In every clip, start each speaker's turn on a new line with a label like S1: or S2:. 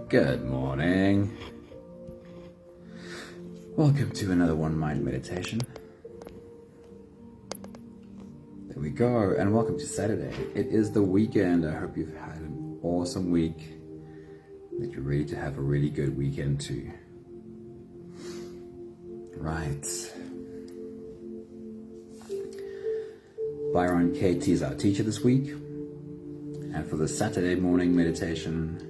S1: Good morning. Welcome to another One Mind meditation. There we go, and welcome to Saturday. It is the weekend. I hope you've had an awesome week, that you're ready to have a really good weekend too. Right. Byron Katie is our teacher this week, and for the Saturday morning meditation,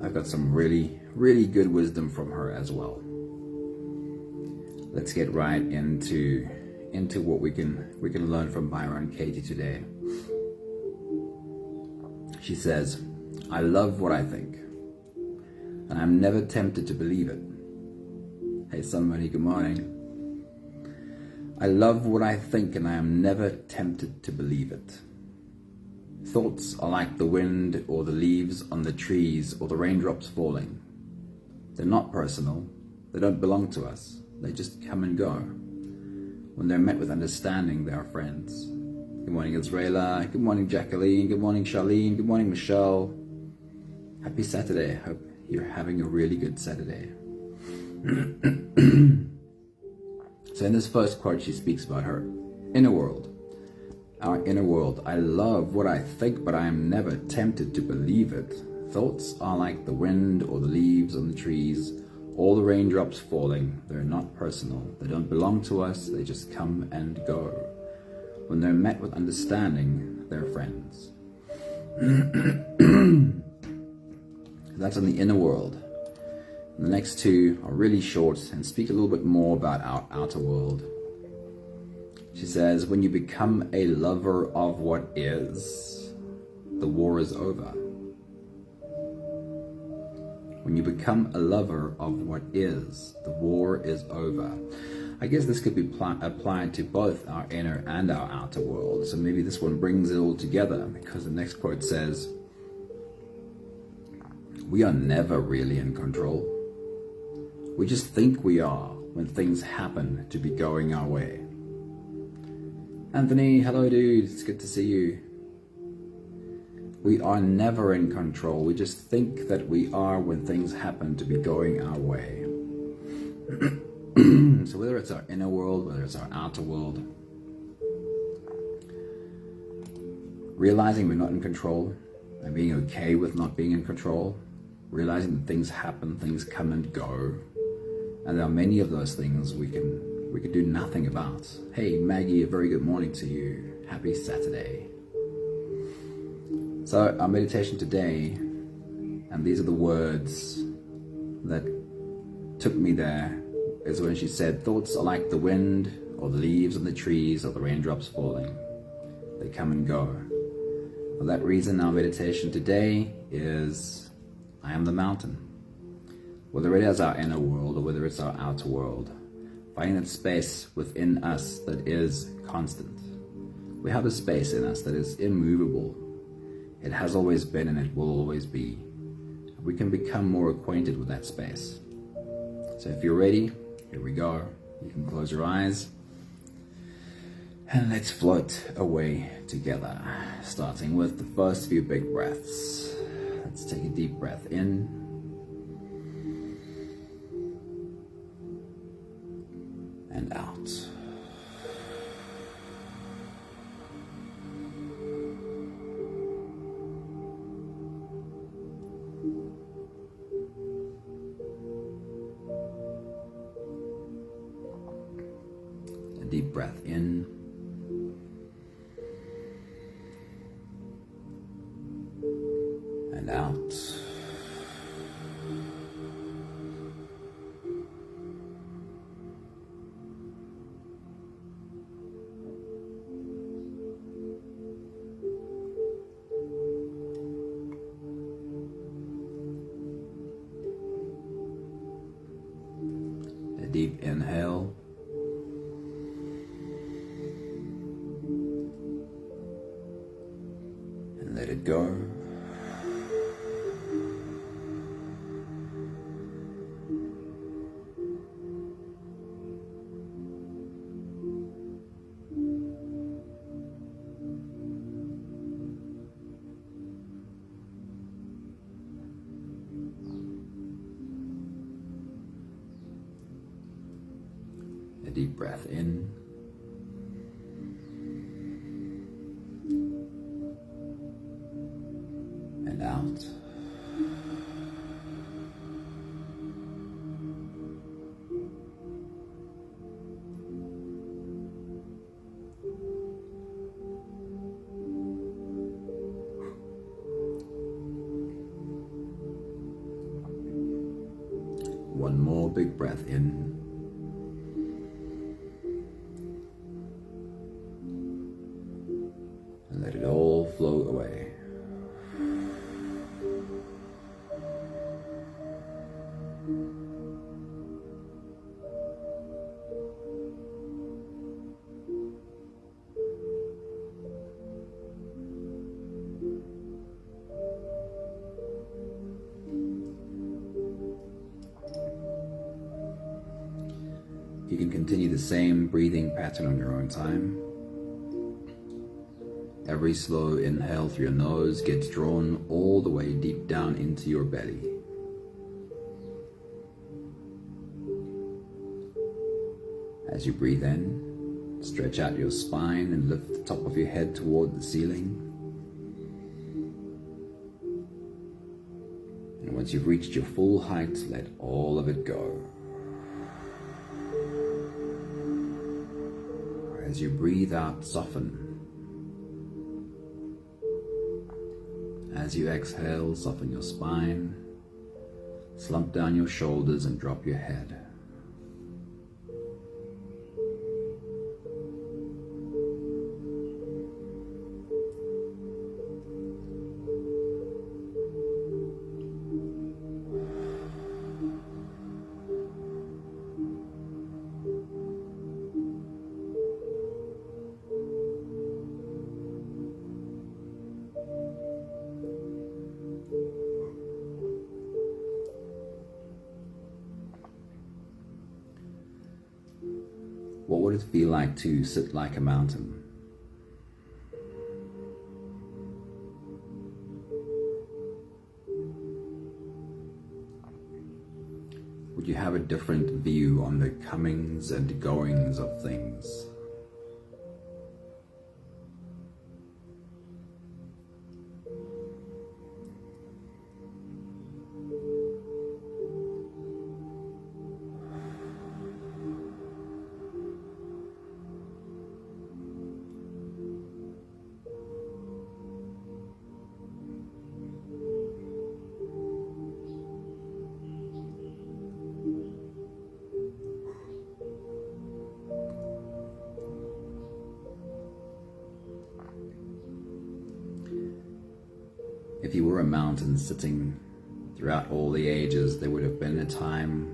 S1: I've got some really good wisdom from her as well. Let's get right into what we can learn from Byron Katie today. She says, "I love what I think, and I'm never tempted to believe it." Hey somebody, good morning. I love what I think, and I am never tempted to believe it. Thoughts are like the wind or the leaves on the trees or the raindrops falling. They're not personal. They don't belong to us. They just come and go. When they're met with understanding, they are friends. Good morning, Israela. Good morning, Jacqueline. Good morning, Charlene. Good morning, Michelle. Happy Saturday. Hope you're having a really good Saturday. So in this first quote, she speaks about her inner world. Our inner world. I love what I think, but I am never tempted to believe it. Thoughts are like the wind or the leaves on the trees, all the raindrops falling. They're not personal. They don't belong to us. They just come and go. When they're met with understanding, they're friends. That's in the inner world. And the next two are really short and speak a little bit more about our outer world. She says, when you become a lover of what is, the war is over. When you become a lover of what is, the war is over. I guess this could be applied to both our inner and our outer world. So maybe this one brings it all together, because the next quote says, we are never really in control. We just think we are when things happen to be going our way. Anthony, hello dude, it's good to see you. We are never in control. We just think that we are when things happen to be going our way. So whether it's our inner world, whether it's our outer world, realizing we're not in control and being okay with not being in control, realizing that things happen, things come and go, and there are many of those things we can do nothing about. Hey Maggie, a very good morning to you. Happy Saturday. So our meditation today, and these are the words that took me there, is when she said, thoughts are like the wind or the leaves on the trees or the raindrops falling. They come and go. For that reason, our meditation today is, I am the mountain. Whether it is our inner world or whether it's our outer world, finding that space within us that is constant. We have a space in us that is immovable. It has always been and it will always be. We can become more acquainted with that space. So if you're ready, here we go. You can close your eyes and let's float away together, starting with the first few big breaths. Let's take a deep breath in and out. A deep breath in and out. A deep inhale. And let it go. deep breath in. And out. One more big breath in. And let it all flow away. You can continue the same breathing pattern on your own time. Every slow inhale through your nose gets drawn all the way deep down into your belly. As you breathe in, stretch out your spine and lift the top of your head toward the ceiling. And once you've reached your full height, let all of it go. As you breathe out, soften. As you exhale, soften your spine, slump down your shoulders and drop your head. What would it feel like to sit like a mountain? Would you have a different view on the comings and goings of things? If you were a mountain sitting throughout all the ages, there would have been a time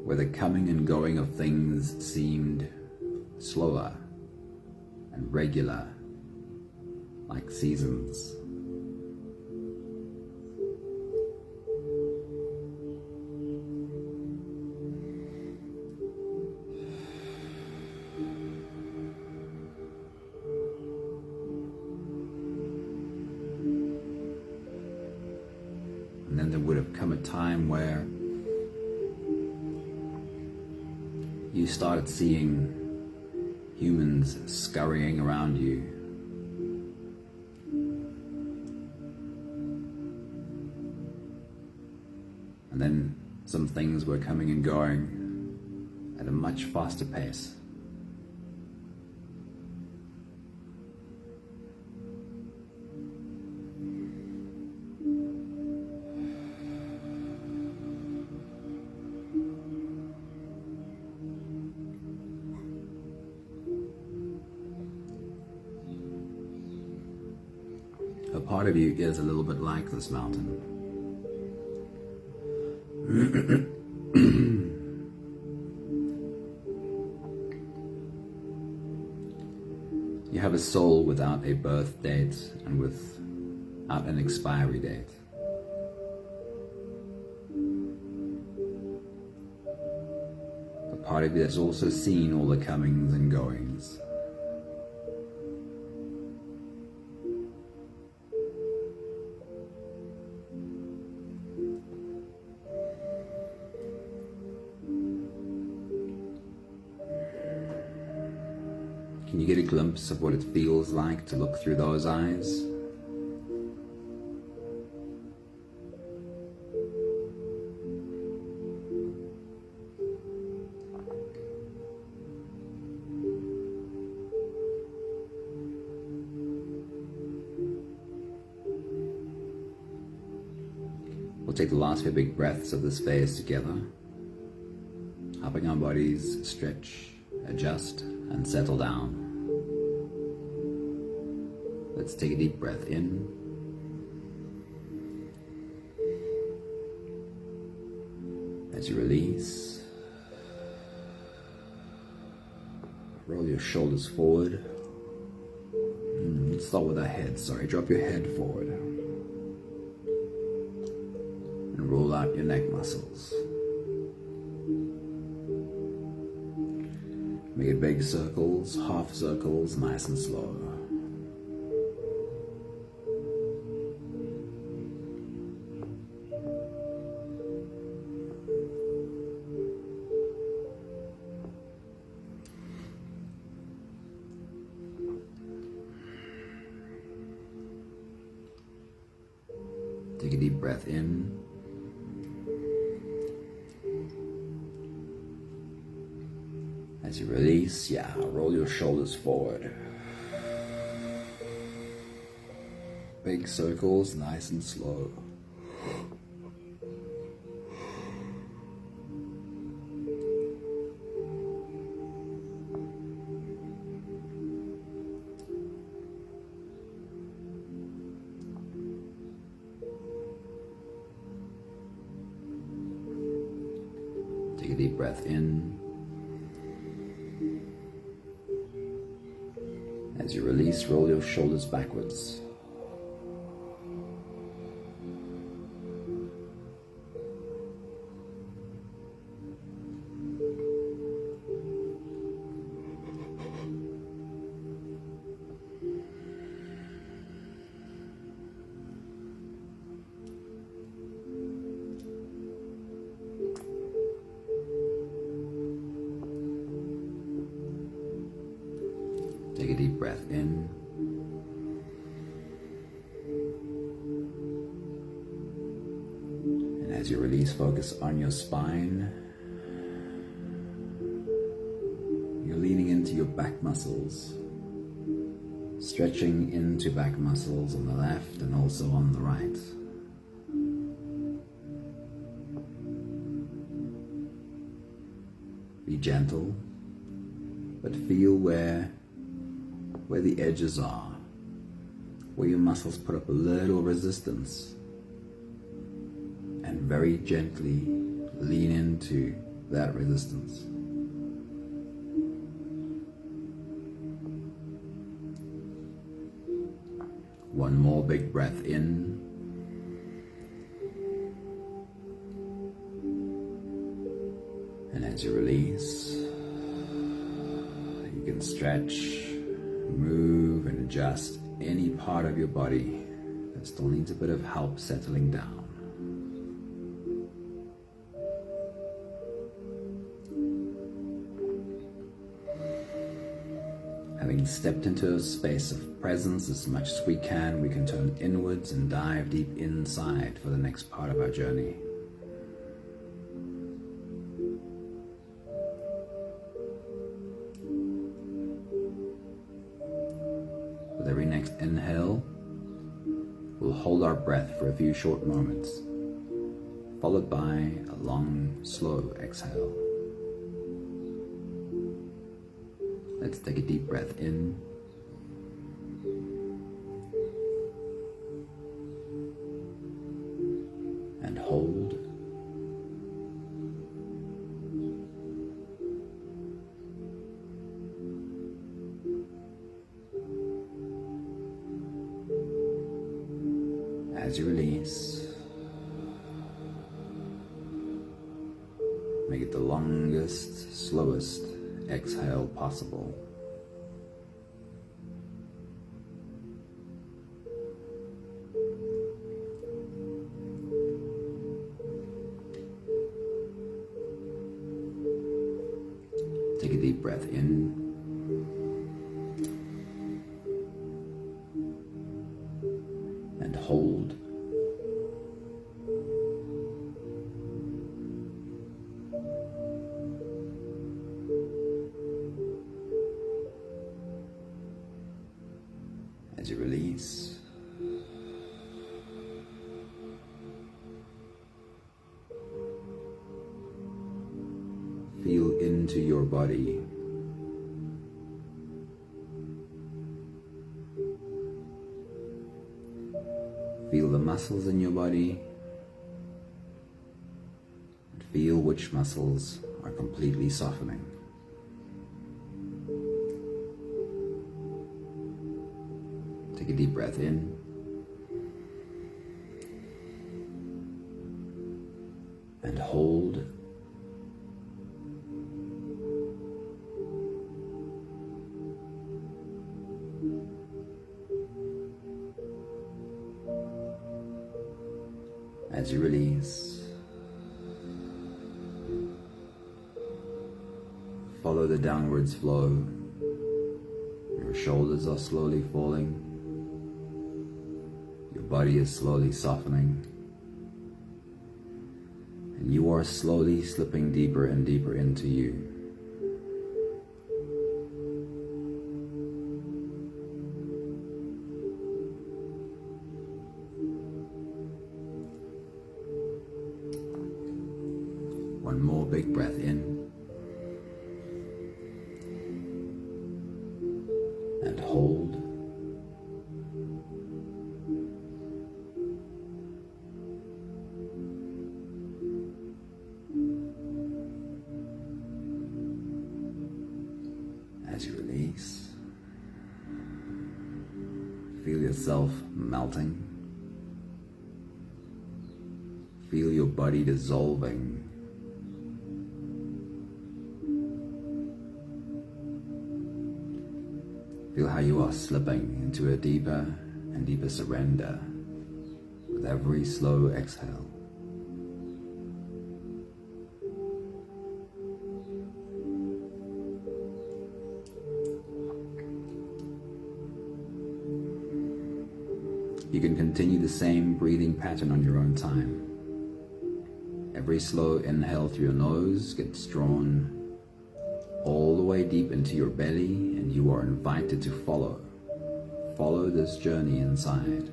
S1: where the coming and going of things seemed slower and regular, like seasons. And then there would have come a time where you started seeing humans scurrying around you. And then some things were coming and going at a much faster pace. A part of you is a little bit like this mountain. You have a soul without a birth date and without an expiry date. A part of you that's also seen all the comings and goings. Can you get a glimpse of what it feels like to look through those eyes? We'll take the last few big breaths of this phase together, helping our bodies stretch, adjust, and settle down. Let's take a deep breath in. As you release, roll your shoulders forward. Let's start with our head, drop your head forward. And roll out your neck muscles. Make it big circles, half circles, nice and slow. Take a deep breath in. As you release, roll your shoulders forward. Big circles, nice and slow. Take a deep breath in. As you release, roll your shoulders backwards. Take a deep breath in. And as you release, focus on your spine. You're leaning into your back muscles, stretching into back muscles on the left and also on the right. Be gentle, but feel where the edges are, where your muscles put up a little resistance, and very gently lean into that resistance. One more big breath in. And as you release, you can stretch, move and adjust any part of your body that still needs a bit of help settling down. Having stepped into a space of presence as much as we can turn inwards and dive deep inside for the next part of our journey. With every next inhale, we'll hold our breath for a few short moments, followed by a long, slow exhale. Let's take a deep breath in. And hold. As you release, make it the longest, slowest exhale possible. Take a deep breath in. release. Feel into your body. Feel the muscles in your body. And feel which muscles are completely softening. Take a deep breath in. And hold. As you release, follow the downwards flow. Your shoulders are slowly falling. Your body is slowly softening. And you are slowly slipping deeper and deeper into you. One more big breath in. And hold. As you release, feel yourself melting. Feel your body dissolving. Feel how you are slipping into a deeper and deeper surrender with every slow exhale. You can continue the same breathing pattern on your own time. Every slow inhale through your nose gets drawn all the way deep into your belly, and you are invited to follow this journey inside.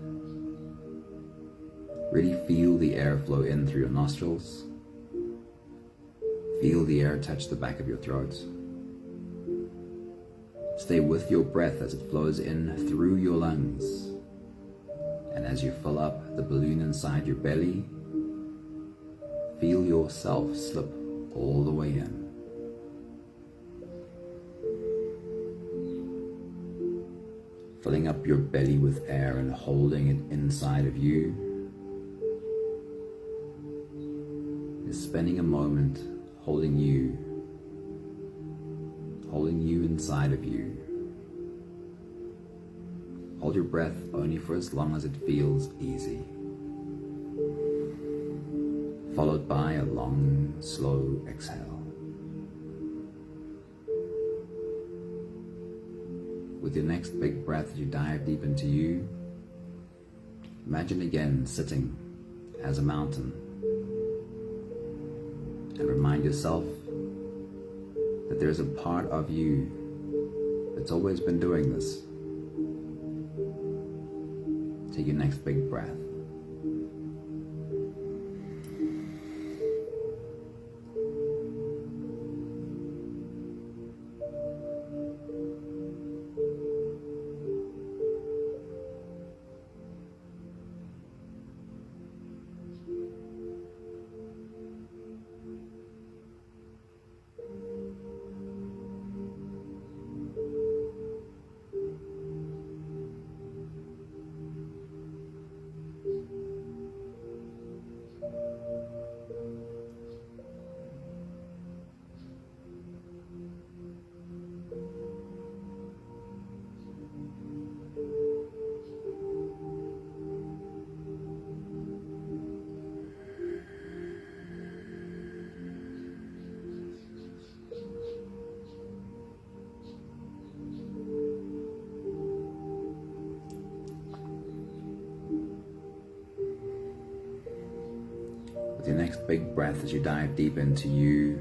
S1: Really feel the air flow in through your nostrils. Feel the air touch the back of your throat. Stay with your breath as it flows in through your lungs. And as you fill up the balloon inside your belly, feel yourself slip all the way in. Filling up your belly with air and holding it inside of you is spending a moment holding you inside of you. Hold your breath only for as long as it feels easy, followed by a long, slow exhale. With your next big breath, you dive deep into you. Imagine again sitting as a mountain. And remind yourself that there's a part of you that's always been doing this. Take your next big breath. With your next big breath, as you dive deep into you,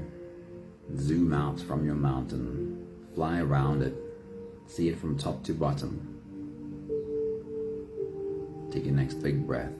S1: zoom out from your mountain, fly around it, see it from top to bottom. Take your next big breath.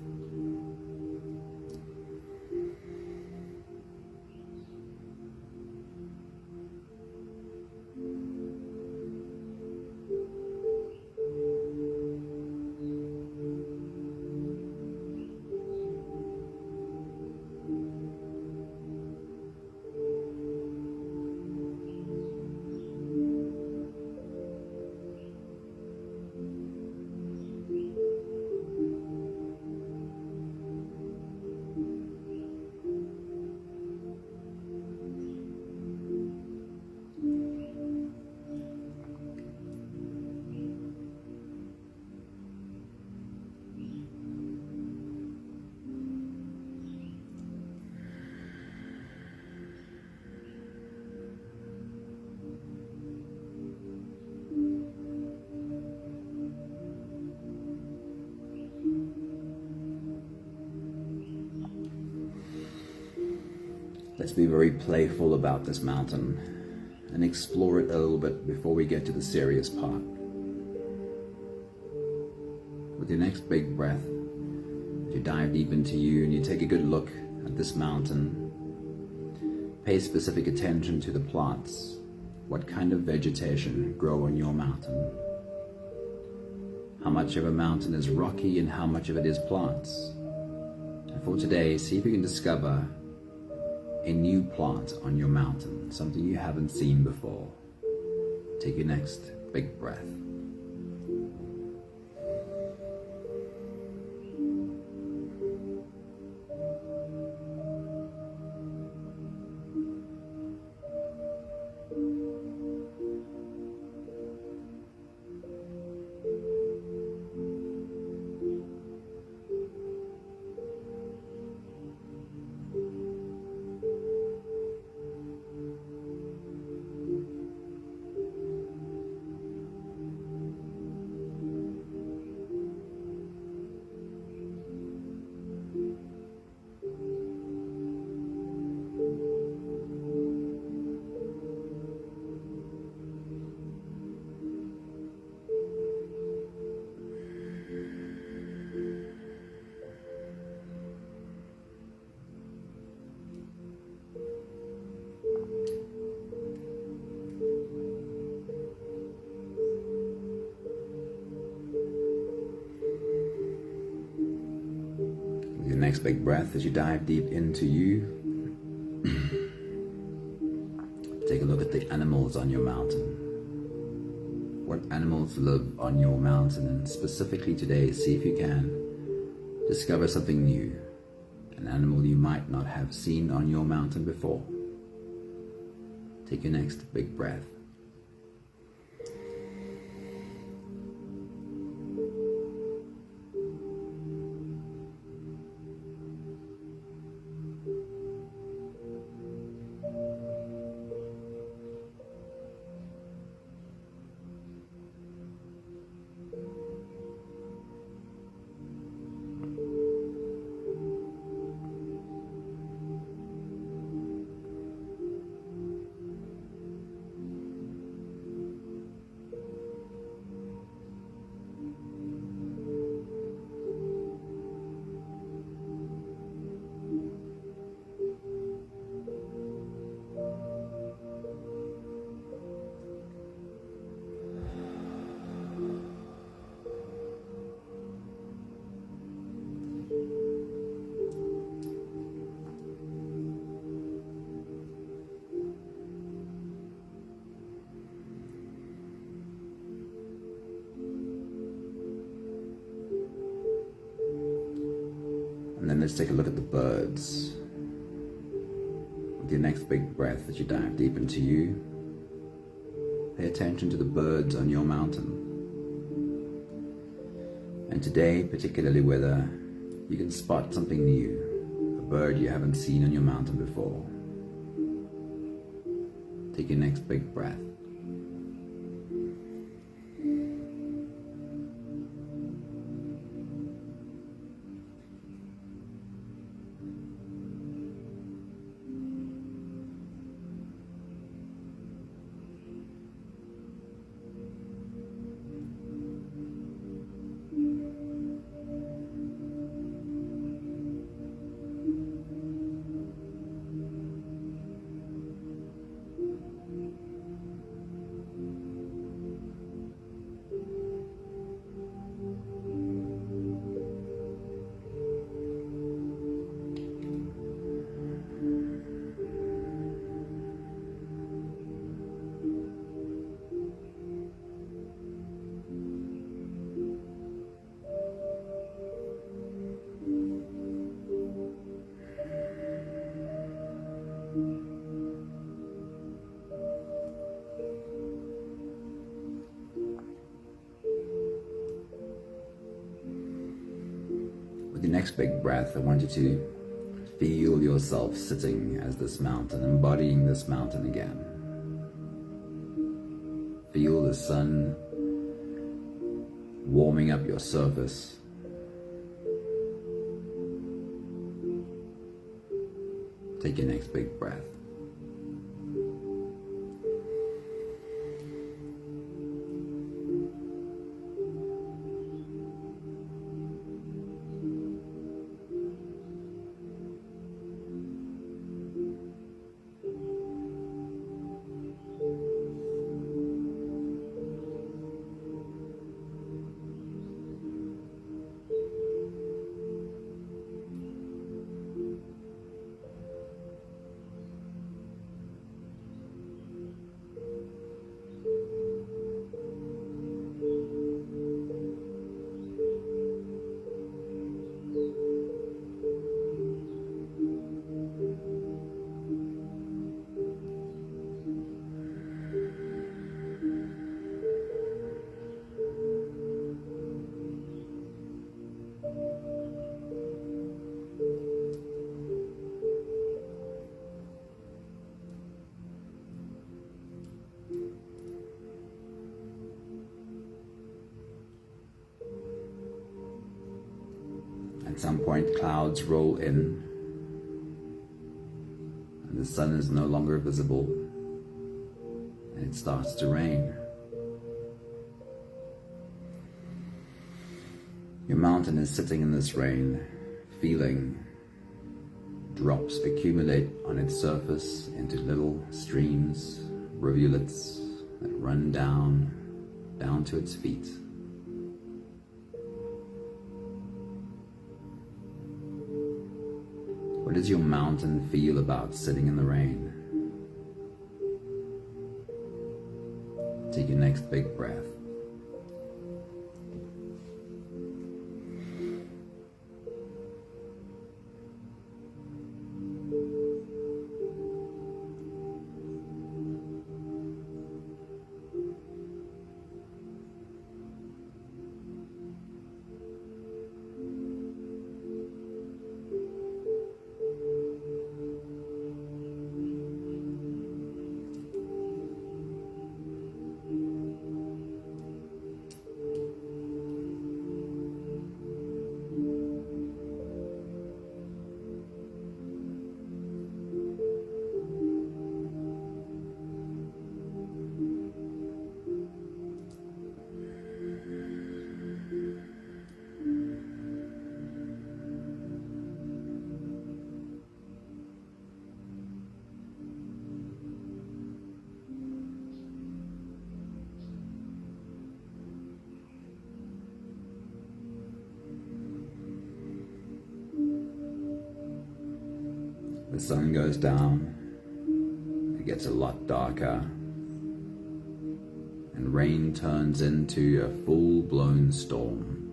S1: Let's be very playful about this mountain and explore it a little bit before we get to the serious part. With your next big breath, you dive deep into you and you take a good look at this mountain. Pay specific attention to the plants. What kind of vegetation grow on your mountain? How much of a mountain is rocky and how much of it is plants? And for today, see if you can discover a new plant on your mountain, something you haven't seen before. Take your next big breath. Your next big breath as you dive deep into you. Take a look at the animals on your mountain. What animals live on your mountain? And specifically today, see if you can discover something new. An animal you might not have seen on your mountain before. Take your next big breath. And then let's take a look at the birds. With your next big breath as you dive deep into you, pay attention to the birds on your mountain. And today, particularly whether you can spot something new, a bird you haven't seen on your mountain before. Take your next big breath. your next big breath, I want you to feel yourself sitting as this mountain, embodying this mountain again. Feel the sun warming up your surface. Take your next big breath. At some point, clouds roll in, and the sun is no longer visible, and it starts to rain. Your mountain is sitting in this rain, feeling drops accumulate on its surface into little streams, rivulets that run down to its feet. What does your mountain feel about sitting in the rain? Take your next big breath. The sun goes down, it gets a lot darker, and rain turns into a full-blown storm.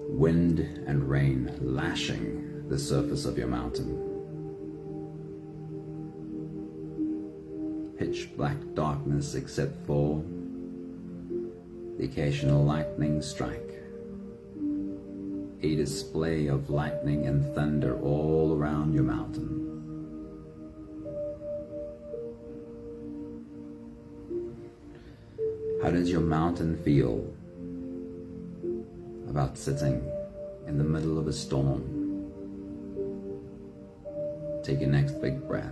S1: Wind and rain lashing the surface of your mountain. Pitch black darkness except for the occasional lightning strike. A display of lightning and thunder all around your mountain. How does your mountain feel about sitting in the middle of a storm? Take your next big breath.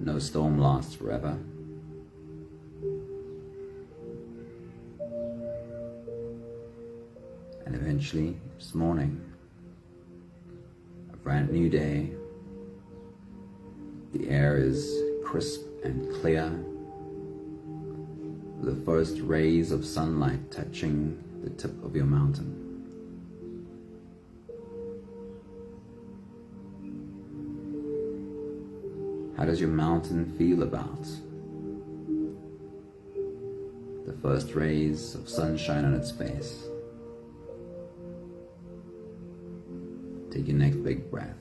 S1: No storm lasts forever. And eventually, this morning, a brand new day, the air is crisp and clear, the first rays of sunlight touching the tip of your mountain. How does your mountain feel about the first rays of sunshine on its face? Take your next big breath.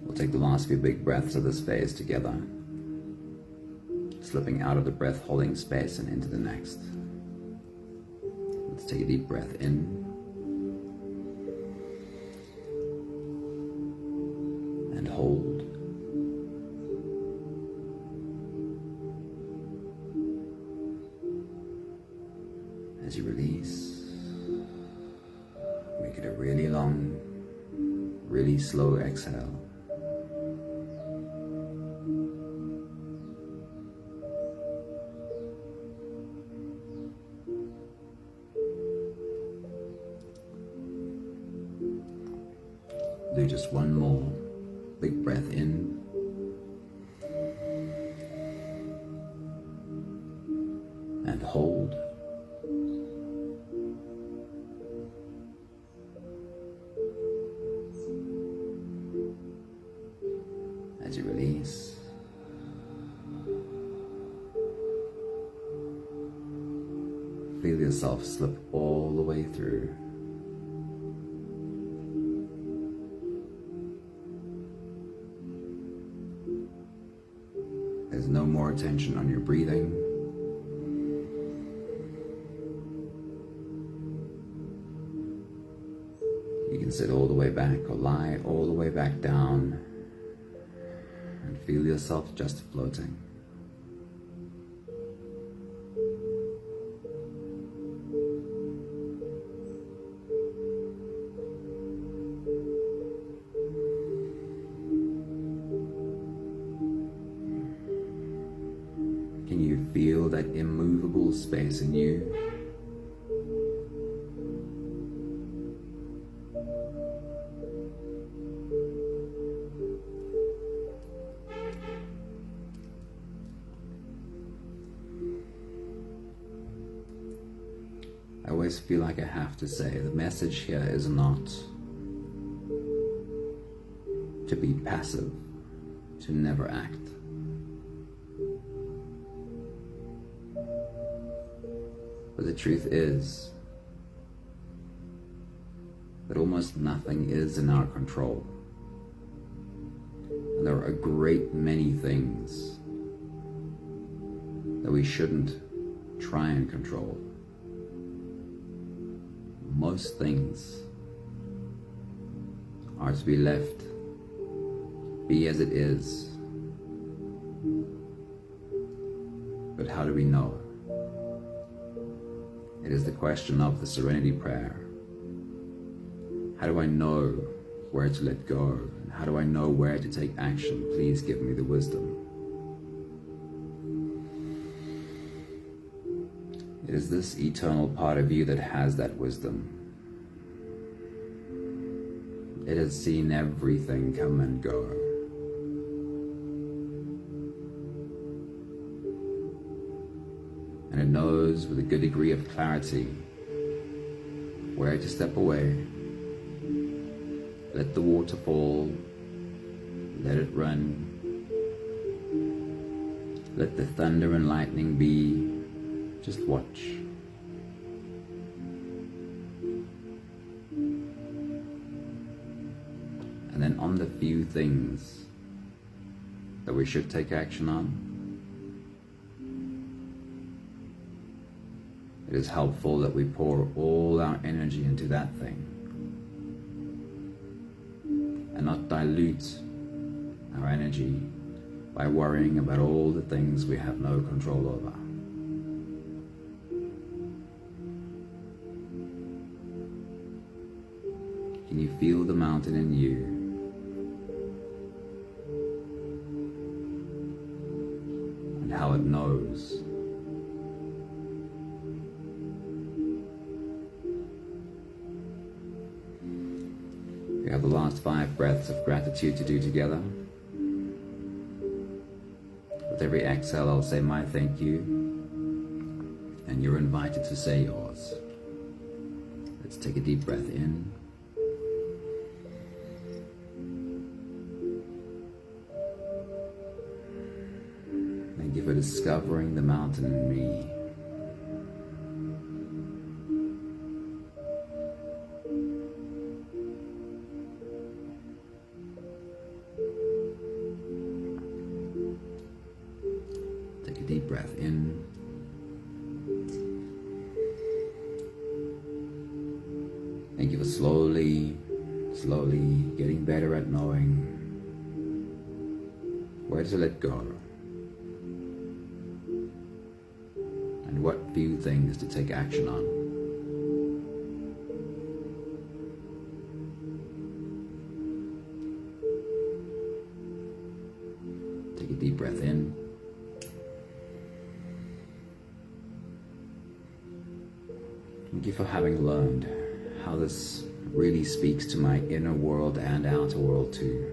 S1: We'll take the last few big breaths of this phase together, slipping out of the breath holding space and into the next. Let's take a deep breath in and hold. As you release, make it a really long, really slow exhale. Do just one more big breath in and hold. As you release, feel yourself slip all the way through. There's no more attention on your breathing. You can sit all the way back or lie all the way back down and feel yourself just floating. Can you feel that immovable space in you? I always feel like I have to say the message here is not to be passive, to never act. But the truth is that almost nothing is in our control. And there are a great many things that we shouldn't try and control. Most things are to be left be as it is. But how do we know? It is the question of the Serenity Prayer. How do I know where to let go? And how do I know where to take action? Please give me the wisdom. It is this eternal part of you that has that wisdom. It has seen everything come and go. And it knows with a good degree of clarity where to step away. Let the water fall, let it run. Let the thunder and lightning be, just watch. And then on the few things that we should take action on, it is helpful that we pour all our energy into that thing and not dilute our energy by worrying about all the things we have no control over. Can you feel the mountain in you? And how it knows. We have the last 5 breaths of gratitude to do together. With every exhale, I'll say my thank you, and you're invited to say yours. Let's take a deep breath in. Thank you for discovering the mountain in me. Take a deep breath in. Thank you for slowly getting better at knowing where to let go and what few things to take action on. Take a deep breath in. Thank you for having learned how this really speaks to my inner world and outer world too.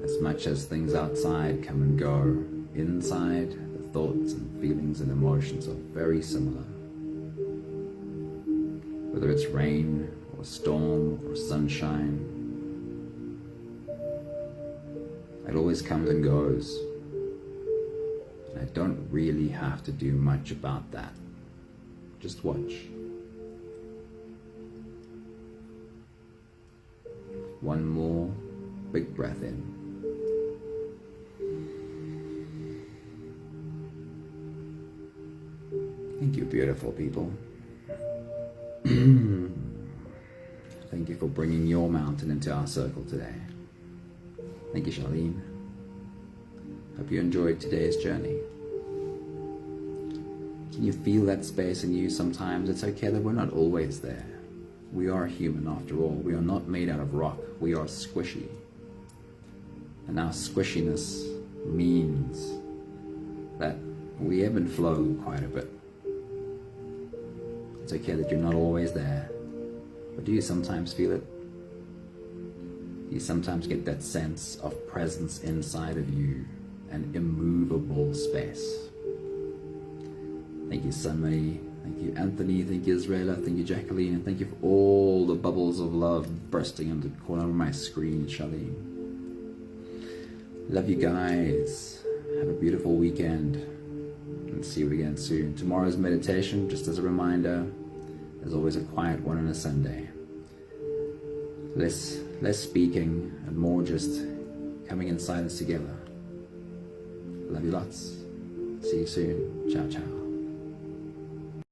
S1: As much as things outside come and go, inside, the thoughts and feelings and emotions are very similar. Whether it's rain or storm or sunshine, it always comes and goes. And I don't really have to do much about that. Just watch. One more big breath in. Thank you, beautiful people. Thank you for bringing your mountain into our circle today. Thank you, Charlene. Hope you enjoyed today's journey. Can you feel that space in you sometimes? It's okay that we're not always there. We are human after all. We are not made out of rock. We are squishy. And our squishiness means that we ebb and flow quite a bit. It's okay that you're not always there. But do you sometimes feel it? You sometimes get that sense of presence inside of you, an immovable space. Thank you, Sunmay. Thank you, Anthony. Thank you, Israela. Thank you, Jacqueline. And thank you for all the bubbles of love bursting into the corner of my screen, Charlene. Love you guys. Have a beautiful weekend. And see you again soon. Tomorrow's meditation, just as a reminder, is always a quiet one on a Sunday. Less speaking and more just coming in silence together. Love you lots. See you soon. Ciao, ciao.